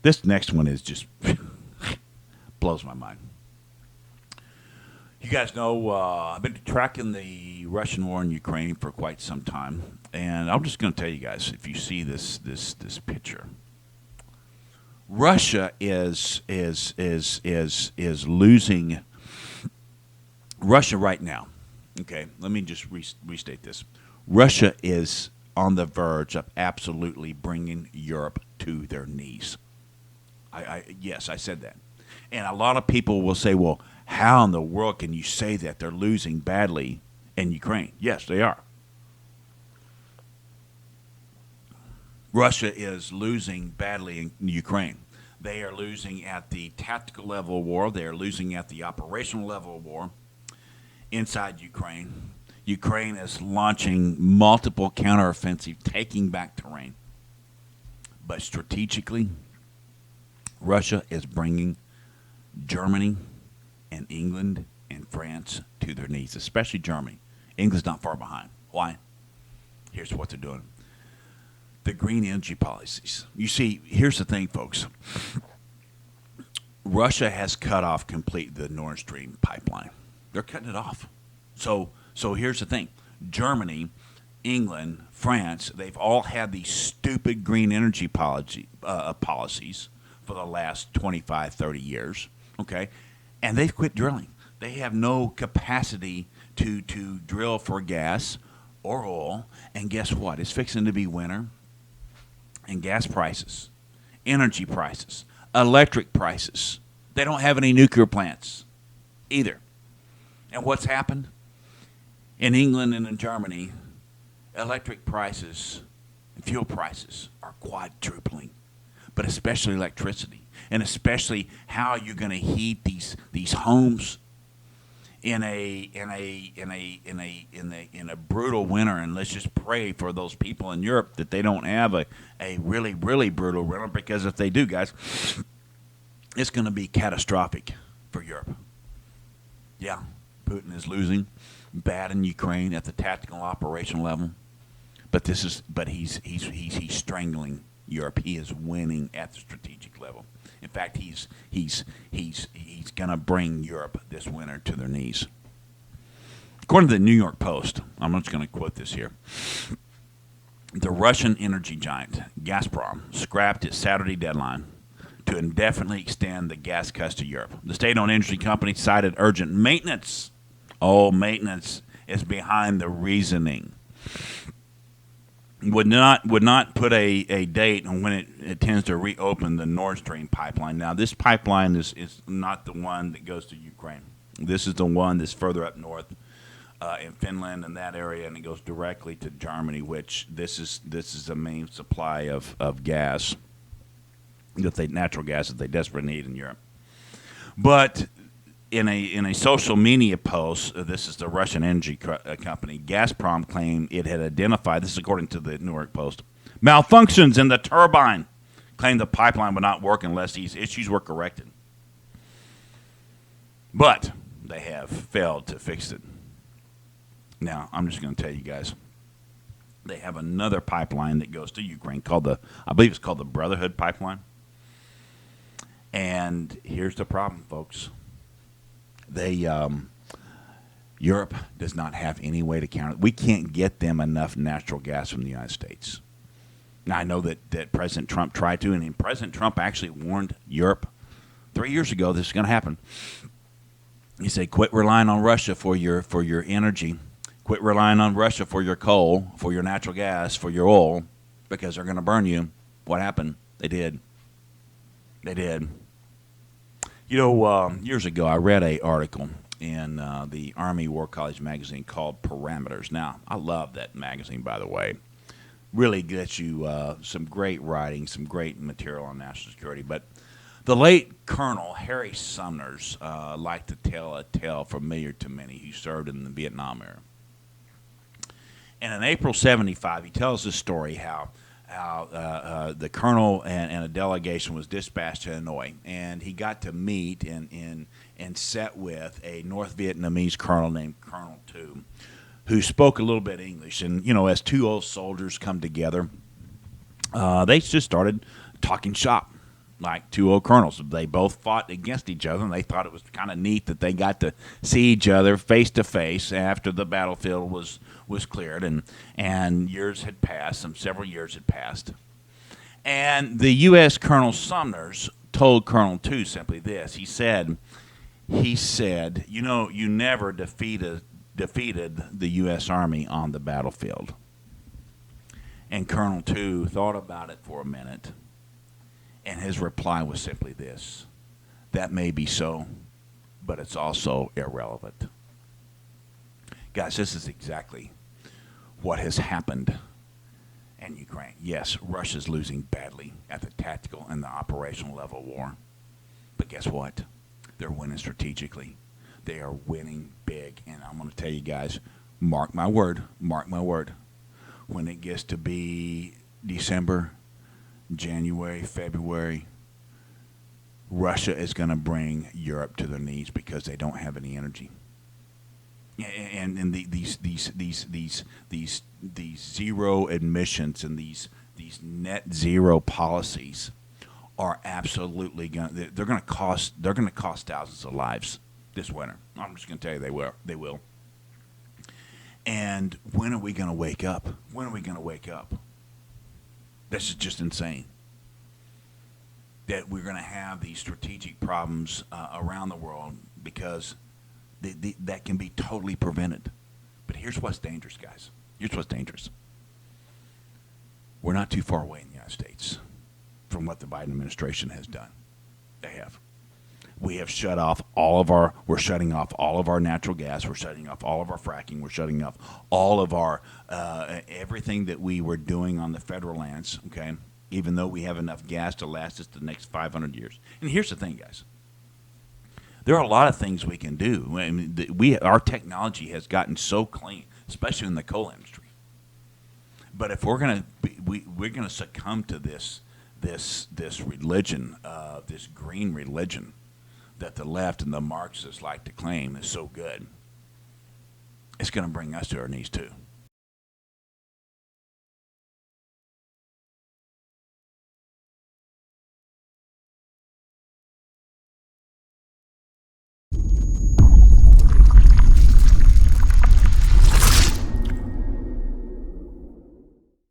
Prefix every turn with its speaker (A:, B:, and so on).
A: This next one is just blows my mind. You guys know I've been tracking the Russian war in Ukraine for quite some time, and I'm just going to tell you guys, if you see this picture, Russia is losing. Russia right now. Okay, let me just restate this. Russia is on the verge of absolutely bringing Europe to their knees. Yes, I said that. And a lot of people will say, well, how in the world can you say that they're losing badly in Ukraine? Yes, they are. Russia is losing badly in Ukraine. They are losing at the tactical level of war. They are losing at the operational level of war inside Ukraine. Ukraine is launching multiple counteroffensive, taking back terrain. But strategically, Russia is bringing Germany and England and France to their knees, especially Germany. England's not far behind. Why? Here's what they're doing. The green energy policies. You see, here's the thing, folks. Russia has cut off completely the Nord Stream pipeline. They're cutting it off. So here's the thing. Germany, England, France, they've all had these stupid green energy policies for the last 25, 30 years, okay? And they've quit drilling. They have no capacity to drill for gas or oil. And guess what? It's fixing to be winter. And gas prices, energy prices, electric prices. They don't have any nuclear plants either. And what's happened? In England and in Germany, electric prices and fuel prices are quadrupling, but especially electricity, and especially how you're going to heat these homes in a brutal winter. And let's just pray for those people in Europe that they don't have a really, really brutal winter, because if they do, guys, it's going to be catastrophic for Europe. Yeah, Putin is losing bad in Ukraine at the tactical operational level, but he's strangling Europe. He is winning at the strategic level. In fact, he's going to bring Europe this winter to their knees. According to the New York Post, I'm just going to quote this here. The Russian energy giant Gazprom scrapped its Saturday deadline to indefinitely extend the gas cuts to Europe. The state-owned energy company cited urgent maintenance. Oh, maintenance is behind the reasoning. Would not put a date on when it intends to reopen the Nord Stream pipeline. Now, this pipeline is not the one that goes to Ukraine. This is the one that's further up north in Finland and that area, and it goes directly to Germany, which this is the main supply of gas, natural gas that they desperately need in Europe. But in a social media post, this is the Russian energy company, Gazprom, claimed it had identified, this is according to the New York Post, malfunctions in the turbine, claimed the pipeline would not work unless these issues were corrected. But they have failed to fix it. Now, I'm just going to tell you guys, they have another pipeline that goes to Ukraine I believe it's called the Brotherhood Pipeline. And here's the problem, folks. Europe does not have any way to counter it. We can't get them enough natural gas from the United States. Now, I know that President Trump tried to, and President Trump actually warned Europe 3 years ago this is going to happen. He said, quit relying on Russia for your energy. Quit relying on Russia for your coal, for your natural gas, for your oil, because they're going to burn you. What happened? They did. They did. You know, years ago, I read an article in the Army War College magazine called Parameters. Now, I love that magazine, by the way. Really gets you some great writing, some great material on national security. But the late Colonel Harry Sumner's liked to tell a tale familiar to many who served in the Vietnam era. And in April '75, he tells this story how the colonel and a delegation was dispatched to Hanoi, and he got to meet and sit with a North Vietnamese colonel named Colonel Tu, who spoke a little bit English. And, you know, as two old soldiers come together, they just started talking shop. like two old colonels. They both fought against each other, and they thought it was kind of neat that they got to see each other face to face after the battlefield was cleared, and years had passed. Several years had passed, and the U.S. Colonel Sumners told Colonel Two simply this. He said, you know, you never defeated the U.S. Army on the battlefield. And Colonel Two thought about it for a minute, and his reply was simply this: that may be so, but it's also irrelevant. Guys, this is exactly what has happened in Ukraine. Yes, Russia's losing badly at the tactical and the operational level of war. But guess what? They're winning strategically. They are winning big. And I'm going to tell you guys, mark my word, when it gets to be December, January, February, Russia is going to bring Europe to their knees because they don't have any energy. And these zero emissions and these net zero policies are absolutely they're going to cost thousands of lives this winter. I'm just going to tell you they will. And when are we going to wake up? When are we going to wake up? This is just insane. That we're going to have these strategic problems around the world because that can be totally prevented. But here's what's dangerous, guys. Here's what's dangerous. We're not too far away in the United States from what the Biden administration has done. They have. We have shut off we're shutting off all of our natural gas. We're shutting off all of our fracking. We're shutting off all of our, everything that we were doing on the federal lands, okay? Even though we have enough gas to last us the next 500 years. And here's the thing, guys. There are a lot of things we can do. I mean, our technology has gotten so clean, especially in the coal industry. But if we're gonna succumb to this religion, this green religion that the left and the Marxists like to claim is so good, it's going to bring us to our knees too.